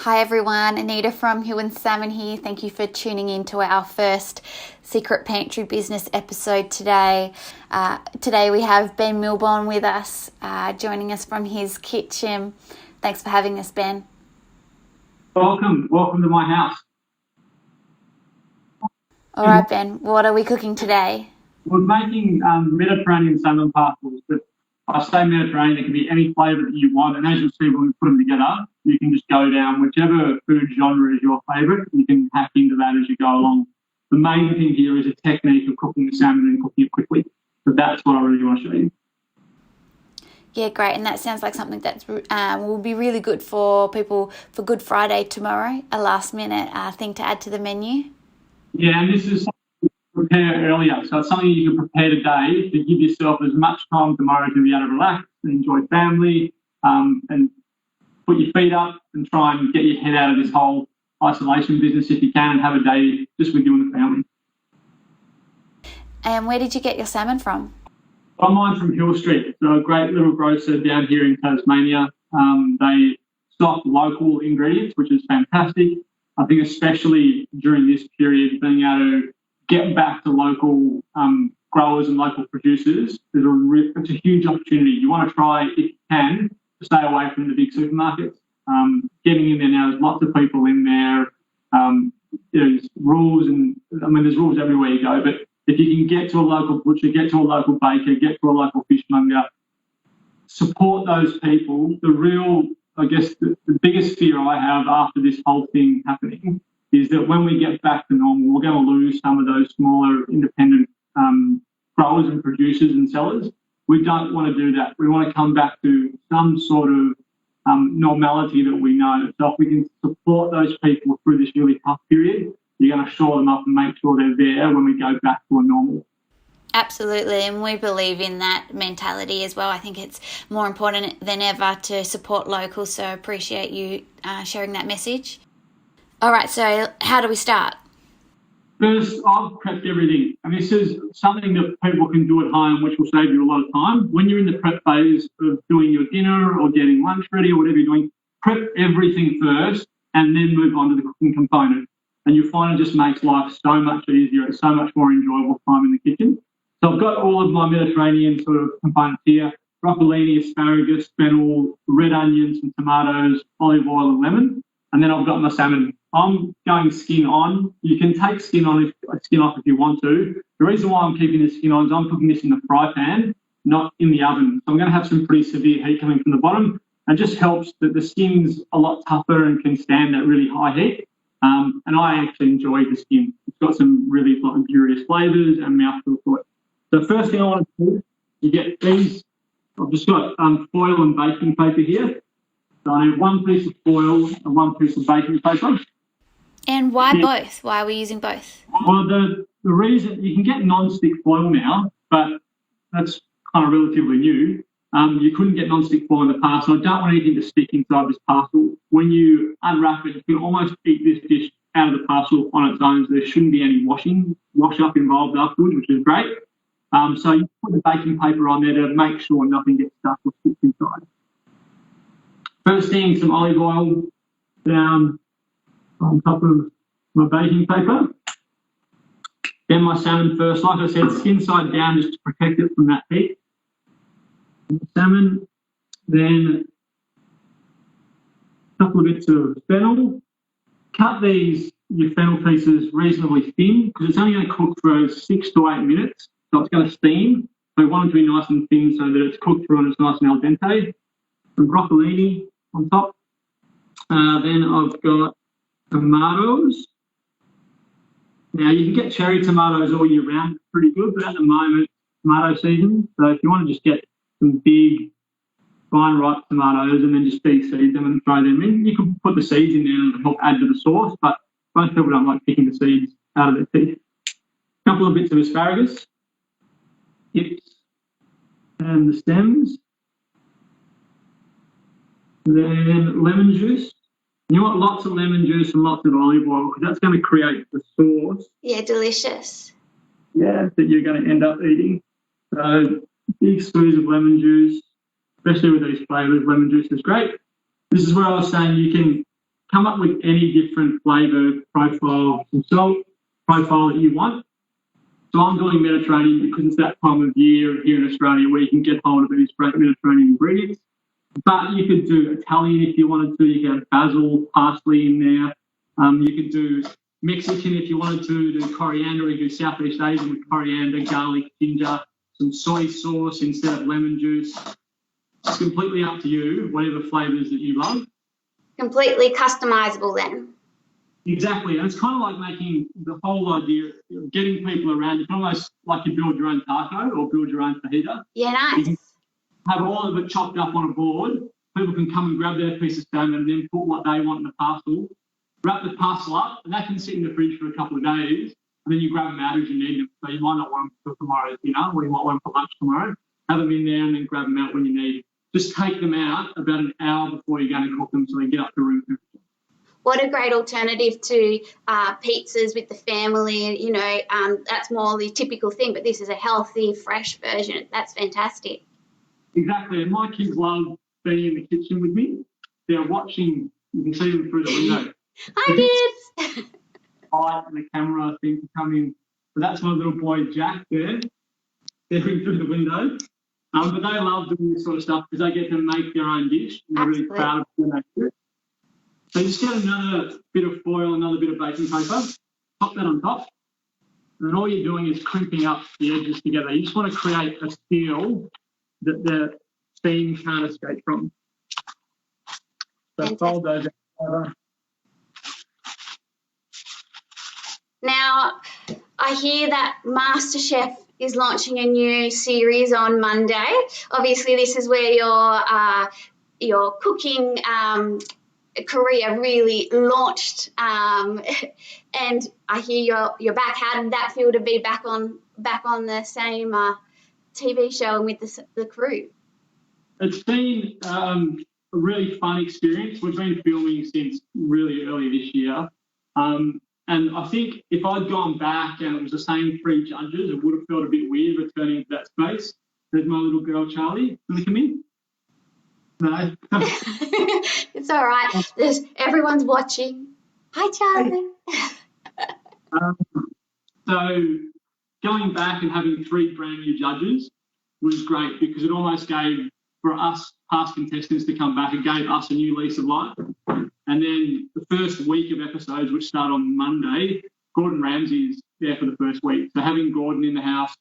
Hi everyone, Anita from Huon Salmon here. Thank you for tuning in to our first Secret Pantry business episode today. Today we have Ben Milbourne with us, joining us from his kitchen. Thanks for having us, Ben. Welcome to my house. All right, Ben, what are we cooking today? We're making Mediterranean salmon parcels, but I say Mediterranean, it can be any flavour that you want. And as you'll see when we put them together, you can just go down whichever food genre is your favourite. You can hack into that as you go along. The main thing here is a technique of cooking the salmon and cooking it quickly. So that's what I really want to show you. Yeah, great. And that sounds like something that will be really good for people for Good Friday tomorrow, a last-minute thing to add to the menu. Yeah, and this is something to prepare earlier. So it's something you can prepare today to give yourself as much time tomorrow to be able to relax and enjoy family and put your feet up and try and get your head out of this whole isolation business if you can and have a day just with you and the family. And where did you get your salmon from? I mine from Hill Street, so a great little grocer down here in Tasmania. They stock local ingredients, which is fantastic. I think especially during this period, being able to get back to local growers and local producers is it's a huge opportunity. You want to try, if you can, to stay away from the big supermarkets. Getting in there now, there's lots of people in there. There's rules, and there's rules everywhere you go, but if you can get to a local butcher, get to a local baker, get to a local fishmonger, support those people. The biggest fear I have after this whole thing happening is that when we get back to normal, we're going to lose some of those smaller independent growers and producers and sellers. We don't want to do that. We want to come back to some sort of normality that we know. So if we can support those people through this really tough period, you're going to shore them up and make sure they're there when we go back to a normal. Absolutely, and we believe in that mentality as well. I think it's more important than ever to support locals, so I appreciate you sharing that message. All right, so how do we start? First, I've prepped everything, and this is something that people can do at home, which will save you a lot of time. When you're in the prep phase of doing your dinner or getting lunch ready or whatever you're doing, prep everything first and then move on to the cooking component. And you'll find it just makes life so much easier. It's so much more enjoyable time in the kitchen. So I've got all of my Mediterranean sort of components here: broccolini, asparagus, fennel, red onions and tomatoes, olive oil and lemon. And then I've got my salmon. I'm going skin on. You can take skin off if you want to. The reason why I'm keeping the skin on is I'm cooking this in the fry pan, not in the oven. So I'm going to have some pretty severe heat coming from the bottom. And it just helps that the skin's a lot tougher and can stand that really high heat. And I actually enjoy the skin. It's got some really luxurious flavours and mouthfeel to it. The first thing I want to do, you get these. I've just got foil and baking paper here. So I need one piece of foil and one piece of baking paper. And why both? Why are we using both? Well, the reason, you can get non-stick foil now, but that's kind of relatively new. You couldn't get non-stick foil in the past, so I don't want anything to stick inside this parcel. When you unwrap it, you can almost eat this dish out of the parcel on its own, so there shouldn't be any wash up involved afterwards, which is great. So you put the baking paper on there to make sure nothing gets stuck or sticks inside. First thing, some olive oil down on top of my baking paper. Then my salmon first, like I said, skin side down just to protect it from that heat. Salmon, then a couple of bits of fennel. Cut your fennel pieces reasonably thin because it's only going to cook for 6 to 8 minutes, so it's going to steam. So we want it to be nice and thin so that it's cooked through and it's nice and al dente. Some broccolini on top. Then I've got tomatoes. Now you can get cherry tomatoes all year round, pretty good, but at the moment, tomato season. So if you want to just get some big, fine ripe tomatoes and then just de-seed them and throw them in. You can put the seeds in there and help add to the sauce, but most people don't like picking the seeds out of their teeth. A couple of bits of asparagus, tips and the stems. Then lemon juice. You want lots of lemon juice and lots of olive oil because that's going to create the sauce. Yeah, delicious. Yeah, that you're going to end up eating. So big squeeze of lemon juice, especially with these flavours. Lemon juice is great. This is where I was saying you can come up with any different flavour profile and salt profile that you want. So I'm doing Mediterranean because it's that time of year here in Australia where you can get hold of these great Mediterranean ingredients. But you could do Italian if you wanted to. You could have basil, parsley in there. You could do Mexican if you wanted to, do coriander. You could do Southeast Asian with coriander, garlic, ginger, some soy sauce instead of lemon juice. It's completely up to you, whatever flavours that you love. Completely customisable then. Exactly, and it's kind of like making the whole idea of getting people around. It's almost like you build your own taco or build your own fajita. Yeah, nice. You can have all of it chopped up on a board. People can come and grab their piece of salmon and then put what they want in the parcel, wrap the parcel up, and that can sit in the fridge for a couple of days, and then you grab them out as you need them. So you might not want them for tomorrow's dinner, or you might want them for lunch tomorrow. Have them in there and then grab them out when you need. Just take them out about an hour before you're going to cook them so they get up to room temperature. What a great alternative to pizzas with the family. You know, that's more the typical thing, but this is a healthy, fresh version. That's fantastic. Exactly, and my kids love being in the kitchen with me. They're watching, you can see them through the window. Hi, kids. Light and the camera thing to come in. So that's my little boy, Jack, there, staring through the window. But they love doing this sort of stuff because they get to make their own dish. And they're really proud of when they do it. So just get another bit of foil, another bit of baking paper, pop that on top, and then all you're doing is crimping up the edges together. You just want to create a seal that the steam can't escape from. So fold those over. Now, I hear that MasterChef is launching a new series on Monday. Obviously, this is where your cooking career really launched, and I hear you're back. How did that feel to be back on the same TV show and with the crew? It's been a really fun experience. We've been filming since really early this year, and I think if I'd gone back and it was the same three judges, it would have felt a bit weird returning to that space. There's my little girl Charlie. Can you come in? No. It's all right. Everyone's watching. Hi, Charlie. So going back and having three brand new judges was great because it almost gave, for us past contestants to come back, it gave us a new lease of life. And then the first week of episodes, which start on Monday, Gordon Ramsay's there for the first week. So having Gordon in the house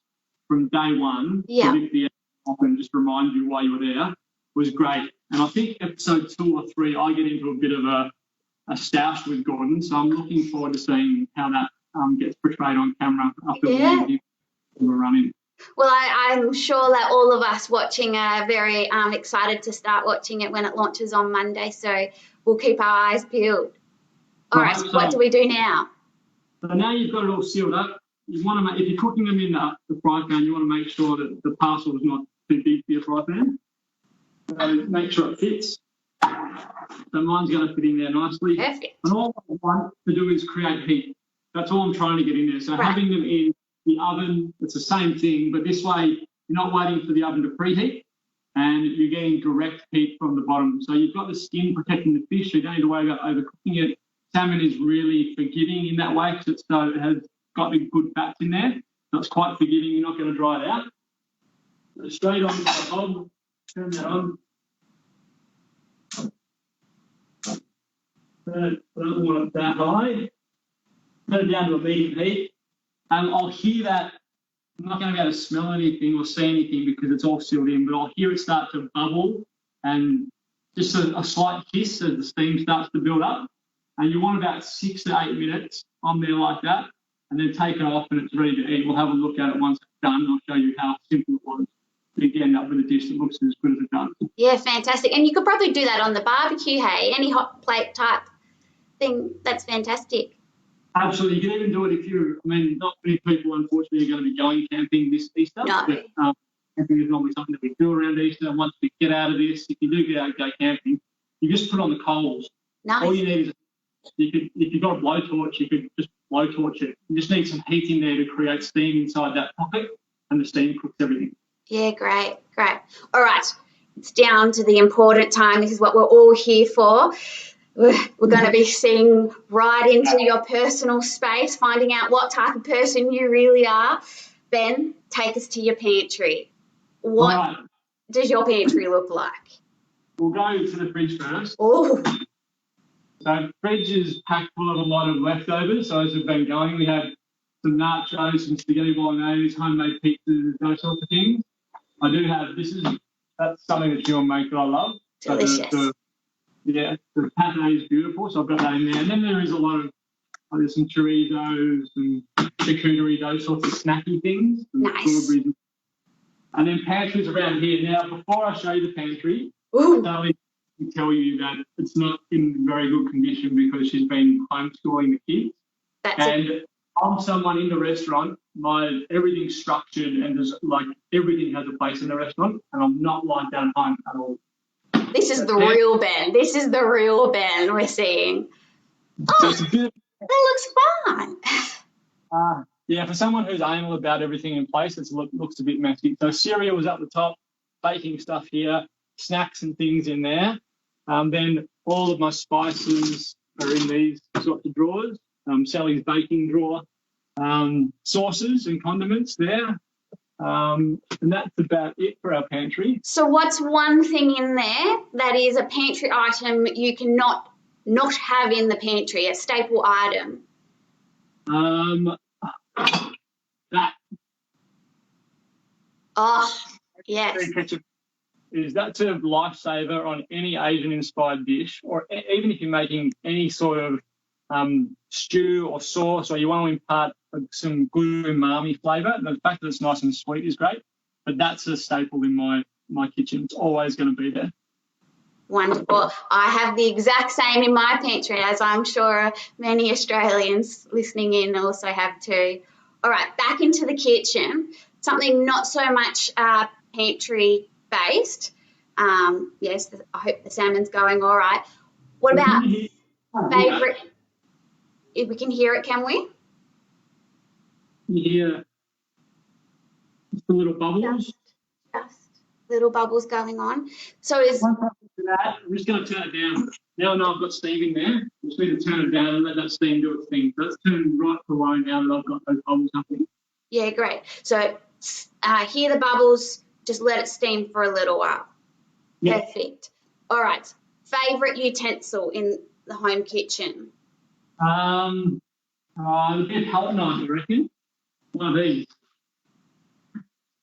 from day one to lift the off and just remind you why you were there was great. And I think episode 2 or 3, I get into a bit of a stoush with Gordon. So I'm looking forward to seeing how that gets portrayed on camera after the run-in. Well, I'm sure that all of us watching are very excited to start watching it when it launches on Monday. So we'll keep our eyes peeled. All right, so what do we do now? So now you've got it all sealed up. You want to make, if you're cooking them in the fry pan, you want to make sure that the parcel is not too deep for your fry pan. So make sure it fits. So mine's going to fit in there nicely. Perfect. And all I want to do is create heat. That's all I'm trying to get in there. So having them in the oven, it's the same thing, but this way you're not waiting for the oven to preheat and you're getting direct heat from the bottom. So you've got the skin protecting the fish, so you don't need to worry about overcooking it. Salmon is really forgiving in that way because it has got the good fats in there. So it's quite forgiving. You're not going to dry it out. So straight on the hob, turn that on. I don't want it that high. Put it down to a medium heat. I'll hear that. I'm not going to be able to smell anything or see anything because it's all sealed in, but I'll hear it start to bubble and just a slight hiss as the steam starts to build up. And you want about 6 to 8 minutes on there like that, and then take it off and it's ready to eat. We'll have a look at it once it's done. I'll show you how simple it was. You can end up with a dish that looks as good as it does. Yeah, fantastic. And you could probably do that on the barbecue, hey? Any hot plate type thing. That's fantastic. Absolutely. You can even do it not many people, unfortunately, are going to be going camping this Easter. No. But camping is normally something that we do around Easter. And once we get out of this, if you do get out and go camping, you just put on the coals. Nice. All you need is, if you've got a blowtorch, you could just blowtorch it. You just need some heat in there to create steam inside that pocket, and the steam cooks everything. Yeah, great. All right. It's down to the important time. This is what we're all here for. We're going to be seeing right into your personal space, finding out what type of person you really are. Ben, take us to your pantry. What Right, does your pantry look like? we'll go to the fridge first. Oh, So fridge is packed full of a lot of leftovers. So as we've been going, we have some nachos, some spaghetti bolognese, homemade pizzas, those sorts of things. I do have, that's something that Huon make that I love. delicious. So the pate is beautiful, so I've got that in there. And then there is a lot of, there's some chorizos and charcuterie, those sorts of snacky things. Nice. And then pantries around here. Now, before I show you the pantry, Ooh, Sally can tell you that it's not in very good condition because she's been homeschooling the kids. And I'm someone in the restaurant, everything's structured and there's like everything has a place in the restaurant, and I'm not like that at home at all. this is the real Ben. This is the real Ben we're seeing. So Oh, it's a bit, that looks fun. yeah, for someone who's anal about everything in place, it looks a bit messy. So cereal was up the top, baking stuff here, snacks and things in there. Then all of my spices are in these sorts of drawers. Sally's baking drawer, sauces and condiments there. And that's about it for our pantry. So what's one thing in there that is a pantry item you cannot not have in the pantry, a staple item? That Oh, yes. ketchup that's a lifesaver on any Asian-inspired dish, or even if you're making any sort of stew or sauce, or you want to impart some good umami flavour. The fact that it's nice and sweet is great, but that's a staple in my kitchen. It's always going to be there. Wonderful. I have the exact same in my pantry, as I'm sure many Australians listening in also have too. All right, back into the kitchen. Something not so much pantry based. Yes, I hope the salmon's going all right. What about favourite? If we can hear it, can we? Yeah, just the little bubbles. Just little bubbles going on. So is I'm just going to turn it down. Now I know I've got steam in there. I just need to turn it down and let that steam do its thing. So it's turned right below now that I've got those bubbles happening. yeah, great. So hear the bubbles. Just let it steam for a little while. Yeah. Perfect. All right. Favourite utensil in the home kitchen? It'd be a palette knife, I reckon. One of these.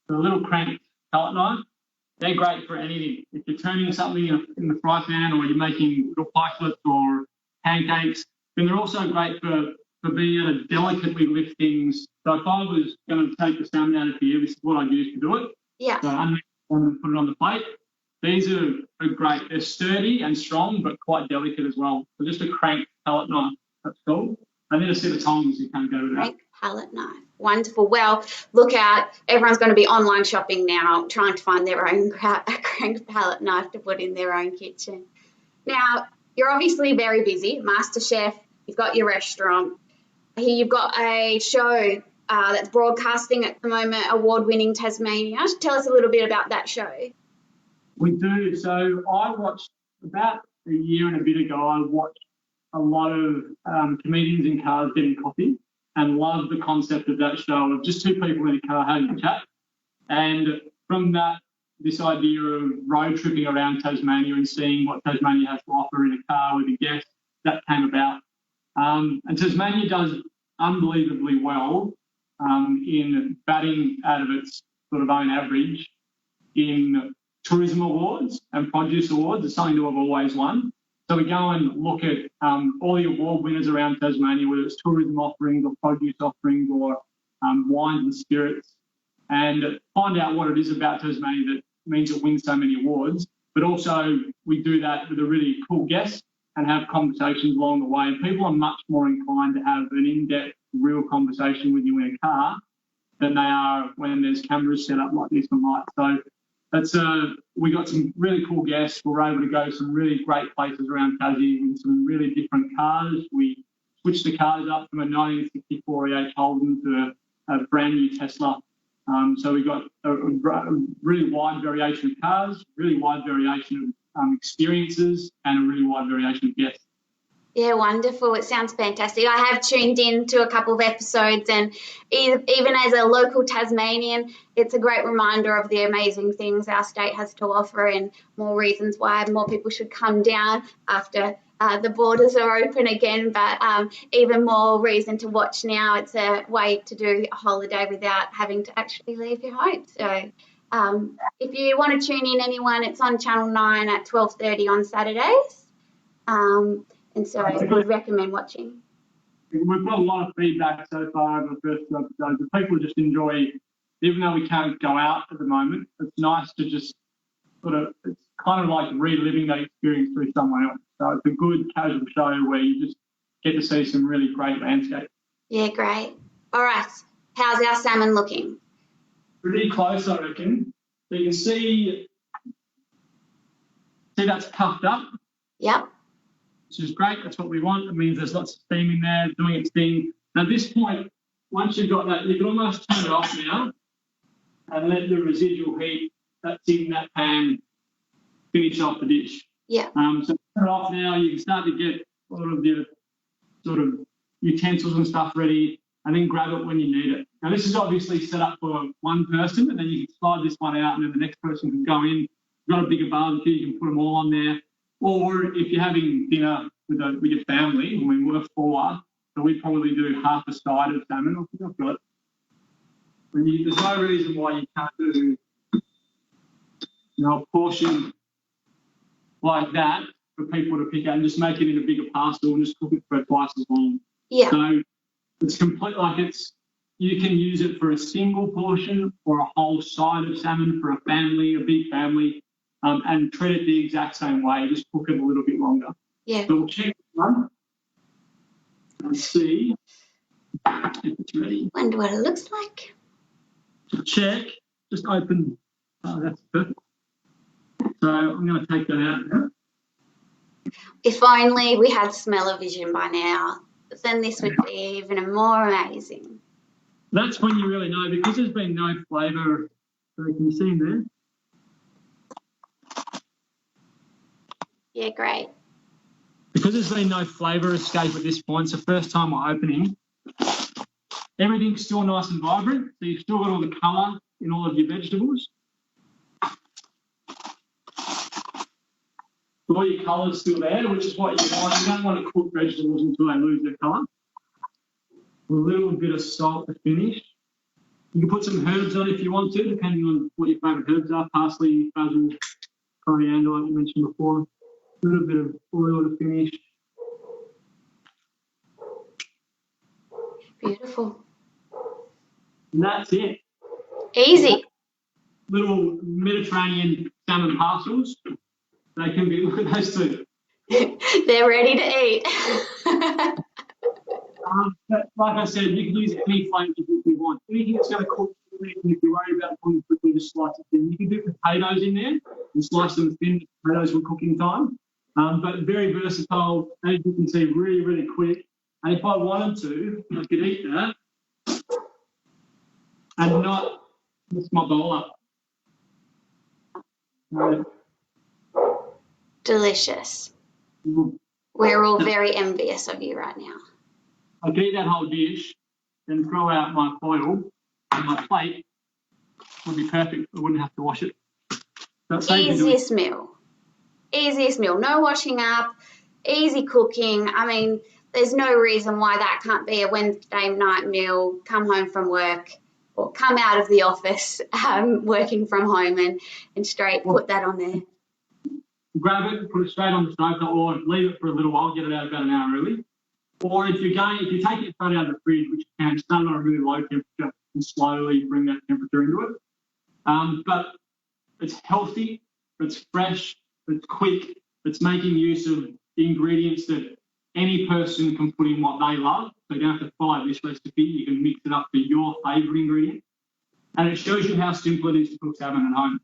The little cranked palette knife. They're great for anything. If you're turning something in the fry pan, or you're making little pikelets or pancakes, then they're also great for being able to delicately lift things. So if I was going to take the salmon out of here, this is what I'd use to do it. Yeah. So unmix them and put it on the plate. These are great. They're sturdy and strong, but quite delicate as well. So just a cranked palette knife. That's cool. And then a set of tongs, you can't go with that. Crank palette knife. Wonderful. Well, look out. Everyone's going to be online shopping now, trying to find their own cranked palette knife to put in their own kitchen. Now, you're obviously very busy. Master Chef, you've got your restaurant. Here you've got a show that's broadcasting at the moment, award-winning Tasmania. Tell us a little bit about that show. We do. So I watched about a year and a bit ago, I watched a lot of comedians in cars getting coffee, and loved the concept of that show of just two people in a car having a chat. And from that, this idea of road tripping around Tasmania and seeing what Tasmania has to offer in a car with a guest, that came about. And Tasmania does unbelievably well in batting out of its sort of own average in tourism awards and produce awards. It's something that I've always won. So we go and look at all the award winners around Tasmania, whether it's tourism offerings or produce offerings or wines and spirits, and find out what it is about Tasmania that means it wins so many awards. But also we do that with a really cool guest and have conversations along the way. And people are much more inclined to have an in-depth, real conversation with you in a car than they are when there's cameras set up like this and lights. So that's we got some really cool guests. We were able to go to some really great places around Tassie in some really different cars. We switched the cars up from a 1964 E8 Holden to a brand new Tesla. So we got a really wide variation of cars, really wide variation of experiences, and a really wide variation of guests. Yeah, wonderful. It sounds fantastic. I have tuned in to a couple of episodes, and even as a local Tasmanian, it's a great reminder of the amazing things our state has to offer and more reasons why more people should come down after the borders are open again. But even more reason to watch now. It's a way to do a holiday without having to actually leave your home. So if you want to tune in, anyone, it's on Channel 9 at 12:30 on Saturdays. And so I would recommend watching. We've got a lot of feedback so far over the first two episodes. People just enjoy, even though we can't go out at the moment, it's nice to just it's kind of like reliving that experience through someone else. So it's a good casual show where you just get to see some really great landscape. Yeah, great. All right. How's our salmon looking? Pretty close, I reckon. So you can see that's puffed up. Yep. Which is great. That's what we want. It means there's lots of steam in there doing its thing. At this point, once you've got that, you can almost turn it off now and let the residual heat that's in that pan finish off the dish. Yeah. So turn it off now. You can start to get all of your sort of utensils and stuff ready, and then grab it when you need it. Now, this is obviously set up for one person, and then you can slide this one out, and then the next person can go in. If you've got a bigger barbecue, you can put them all on there. Or if you're having dinner with your family, I mean, we're 4, so we probably do half a side of salmon. I think I've got it. There's no reason why you can't do a portion like that for people to pick out and just make it in a bigger parcel and just cook it for twice as long. Yeah. So it's complete, you can use it for a single portion or a whole side of salmon for a family, a big family. And treat it the exact same way, just cook it a little bit longer. Yeah. So we'll check this one and see if it's ready. Wonder what it looks like. To check, just open. Oh, that's perfect. So I'm going to take that out now. If only we had smell-o-vision by now, then this would be even more amazing. That's when you really know, because there's been no flavour. So can you see in there? Yeah, great. Because there's been no flavour escape at this point, it's the first time we're opening. Everything's still nice and vibrant, so you've still got all the colour in all of your vegetables. All your colour's still there, which is what you want. You don't want to cook vegetables until they lose their colour. A little bit of salt to finish. You can put some herbs on if you want to, depending on what your favourite herbs are. Parsley, basil, coriander, like you mentioned before. A little bit of oil to finish. Beautiful. And that's it. Easy. Little Mediterranean salmon parcels. They can be, look at those two. They're ready to eat. But like I said, you can use any flavours if you want. Anything that's going to cook, if you're worried about cooking quickly, just slice it thin. You can do potatoes in there and slice them thin. Potatoes will cook in time. But very versatile, as you can see, really, really quick. And if I wanted to, I could eat that and not miss my bowl up. Delicious. We're all very envious of you right now. I could eat that whole dish and throw out my foil and my plate. Would be perfect. I wouldn't have to wash it. Easiest meal. Easiest meal. No washing up. Easy cooking. I mean, there's no reason why that can't be a Wednesday night meal. Come home from work or come out of the office working from home and straight put that on there. Grab it, put it straight on the stove, or leave it for a little while, get it out about an hour early. Or if you take it straight out of the fridge, which you can, start on a really low temperature and slowly bring that temperature into it. But it's healthy, it's fresh, it's quick, it's making use of ingredients that any person can put in what they love. So you don't have to follow this recipe, you can mix it up for your favourite ingredient. And it shows you how simple it is to cook salmon at home.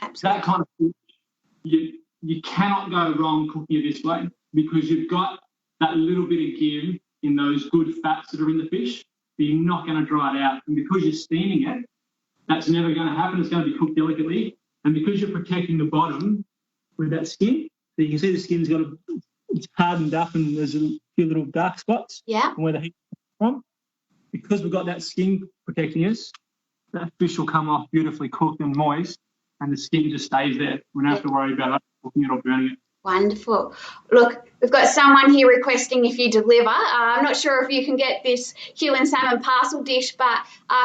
Absolutely. That kind of food, you cannot go wrong cooking it this way, because you've got that little bit of give in those good fats that are in the fish, but you're not going to dry it out. And because you're steaming it, that's never going to happen. It's going to be cooked delicately. And because you're protecting the bottom with that skin, so you can see the skin's got a it's hardened up and there's a few little dark spots Yeah. where the heat comes from. Because we've got that skin protecting us, that fish will come off beautifully cooked and moist, and the skin just stays there. We don't have to worry about cooking it or burning it. Wonderful. Look, we've got someone here requesting if you deliver. I'm not sure if you can get this Huon Salmon parcel dish, but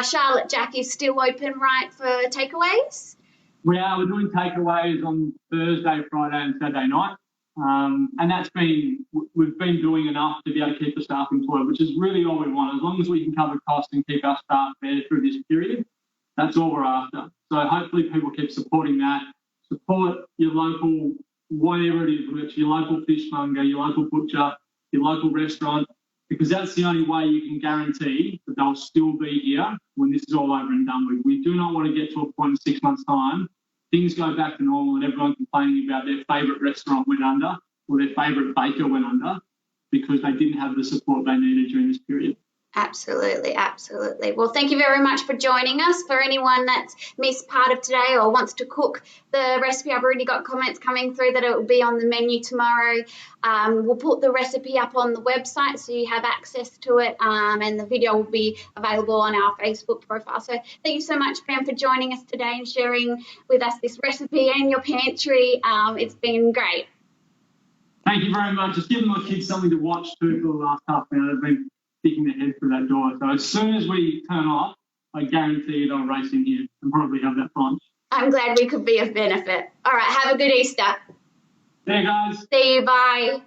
Charlotte Jack is still open, right, for takeaways? We're doing takeaways on Thursday, Friday and Saturday night. And we've been doing enough to be able to keep the staff employed, which is really all we want. As long as we can cover costs and keep our staff there through this period, that's all we're after. So hopefully people keep supporting that. Support your local, whatever it is, which your local fishmonger, your local butcher, your local restaurant, because that's the only way you can guarantee that they'll still be here when this is all over and done with. We do not want to get to a point in 6 months' time, things go back to normal and everyone complaining about their favourite restaurant went under or their favourite baker went under because they didn't have the support they needed during this period. Absolutely, absolutely. Well, thank you very much for joining us. For anyone that's missed part of today or wants to cook the recipe, I've already got comments coming through that it will be on the menu tomorrow. We'll put the recipe up on the website so you have access to it, and the video will be available on our Facebook profile. So thank you so much, Ben, for joining us today and sharing with us this recipe and your pantry. It's been great. Thank you very much. It's given my kids something to watch too for the last half an hour. They've been sticking their head through that door. So as soon as we turn off, I guarantee they'll race in here and probably have that for lunch. I'm glad we could be of benefit. All right, have a good Easter. See you guys. See you, bye.